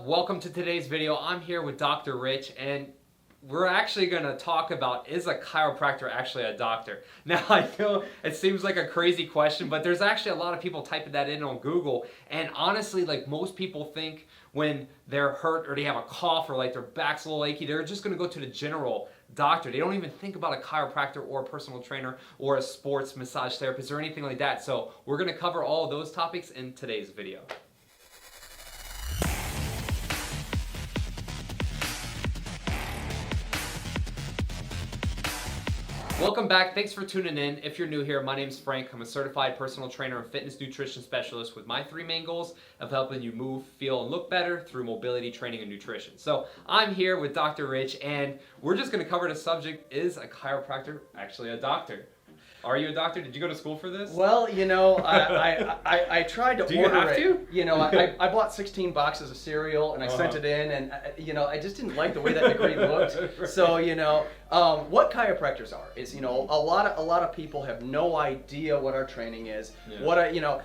Welcome to today's video. I'm here with Dr. Rich, and we're actually going to talk about, is a chiropractor actually a doctor? Now, I know it seems like a crazy question, but there's actually a lot of people typing that in on Google, and honestly, like most people think when they're hurt or they have a cough or like their back's a little achy, they're just going to go to the general doctor. They don't even think about a chiropractor or a personal trainer or a sports massage therapist or anything like that. So we're going to cover all of those topics in today's video. Welcome back. Thanks for tuning in. If you're new here, my name's Frank. I'm a certified personal trainer and fitness nutrition specialist with my three main goals of helping you move, feel, and look better through mobility training and nutrition. So I'm here with Dr. Rich, and we're just going to cover the subject, is a chiropractor actually a doctor? Are you a doctor? Did you go to school for this? Well, you know, I tried to Do you order have it. to? You know, I bought 16 boxes of cereal and I sent it in, and you know, I just didn't like the way that degree looked. Right. So, you know, what chiropractors are is, you know, a lot of people have no idea what our training is. Yeah. You know,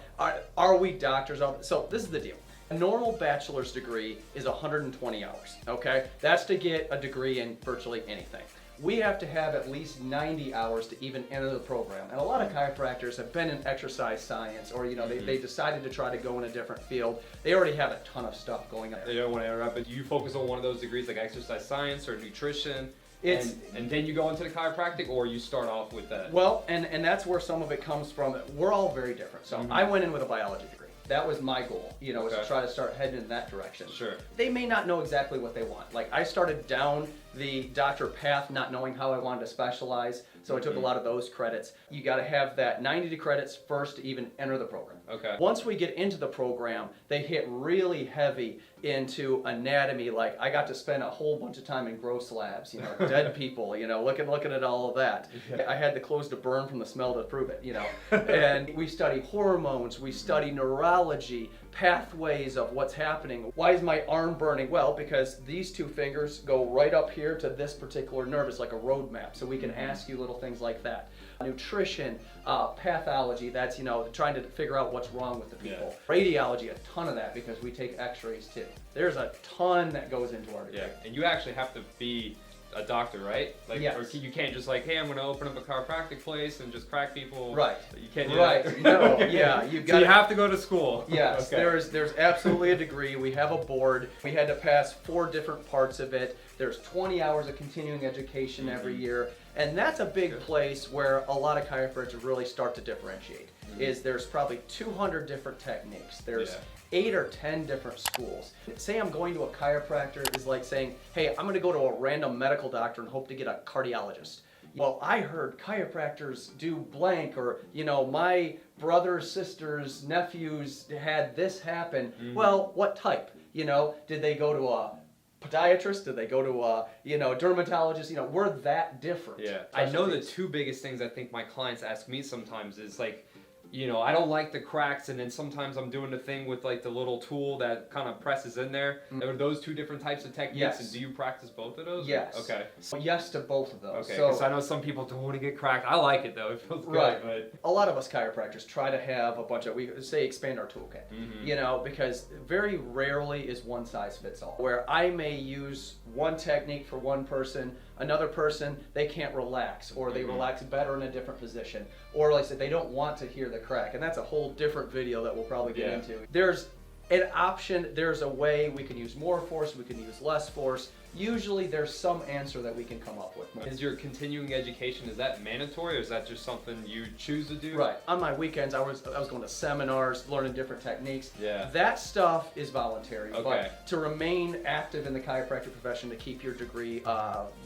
are we doctors? So this is the deal. A normal bachelor's degree is 120 hours. Okay, that's to get a degree in virtually anything. We have to have at least 90 hours to even enter the program. And a lot of chiropractors have been in exercise science, or, you know, they decided to try to go in a different field. They already have a ton of stuff going on. I don't want to interrupt, but you focus on one of those degrees like exercise science or nutrition, and then you go into the chiropractic, or you start off with that? Well, and that's where some of it comes from. We're all very different. So I went in with a biology degree. That was my goal, you know, was to try to start heading in that direction. Sure. They may not know exactly what they want. Like, I started down the doctor path not knowing how I wanted to specialize, so I took a lot of those credits. You got to have that 90 credits first to even enter the program. Okay. Once we get into the program, they hit really heavy into anatomy. Like, I got to spend a whole bunch of time in gross labs, you know, dead people, you know, looking at all of that. Yeah. I had the clothes to burn from the smell to prove it, you know. And we study hormones, we study neurology, pathways of what's happening. Why is my arm burning? Well, because these two fingers go right up here to this particular nerve. It's like a road map, so we can ask you little things like that. Nutrition, pathology, that's, you know, trying to figure out what's wrong with the people. Yeah. Radiology, a ton of that, because we take x-rays too. There's a ton that goes into our degree. Yeah, and you actually have to be a doctor, right? Like, yes. Or you can't just like, hey, I'm going to open up a chiropractic place and just crack people. Right. You can't do that. Right. No. Yeah. You got. So you have to go to school. Yes. Okay. There's absolutely a degree. We have a board. We had to pass 4 different parts of it. There's 20 hours of continuing education every year, and that's a big place where a lot of chiropractors really start to differentiate. Is there's probably 200 different techniques. There's 8 or 10 different schools. Say I'm going to a chiropractor is like saying, hey, I'm going to go to a random medical doctor and hope to get a cardiologist. Well, I heard chiropractors do blank, or, you know, my brothers, sisters, nephews had this happen. Well, what type? You know, did they go to a podiatrist? Did they go to a, you know, dermatologist? You know, we're that different. Yeah. I know the two biggest things I think my clients ask me sometimes is like, you know, I don't like the cracks, and then sometimes I'm doing the thing with like the little tool that kind of presses in there. Are those two different types of techniques? Yes. And do you practice both of those? Yes. Okay. So yes to both of those. Okay, so, because I know some people don't want to get cracked. I like it though. It feels good. Right. But a lot of us chiropractors try to have a bunch of, we say, expand our toolkit. You know, because very rarely is one size fits all. Where I may use one technique for one person, another person, they can't relax, or they relax better in a different position, or like I said, they don't want to hear the crack, and that's a whole different video that we'll probably get into. There's an option, there's a way we can use more force, we can use less force. Usually there's some answer that we can come up with. Is your continuing education, is that mandatory, or is that just something you choose to do? Right. On my weekends, I was going to seminars, learning different techniques. Yeah. That stuff is voluntary. Okay. But to remain active in the chiropractic profession, to keep your degree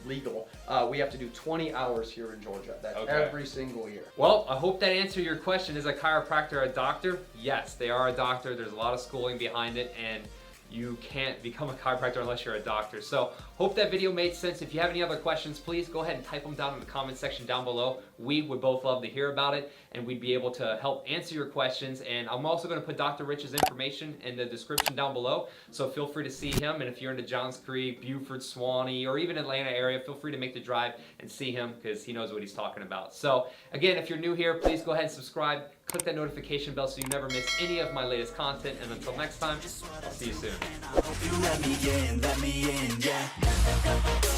legal, we have to do 20 hours here in Georgia. That's every single year. Well, I hope that answered your question. Is a chiropractor a doctor? Yes, they are a doctor. There's a lot of schooling behind it, and you can't become a chiropractor unless you're a doctor. So hope that video made sense. If you have any other questions, please go ahead and type them down in the comment section down below. We would both love to hear about it, and we'd be able to help answer your questions. And I'm also going to put Dr. Rich's information in the description down below, so feel free to see him. And if you're into Johns Creek, Buford, Suwanee, or even Atlanta area, feel free to make the drive and see him, because he knows what he's talking about. So again, if you're new here, please go ahead and subscribe, click that notification bell so you never miss any of my latest content. And until next time, I'll see you soon. You let me in, yeah.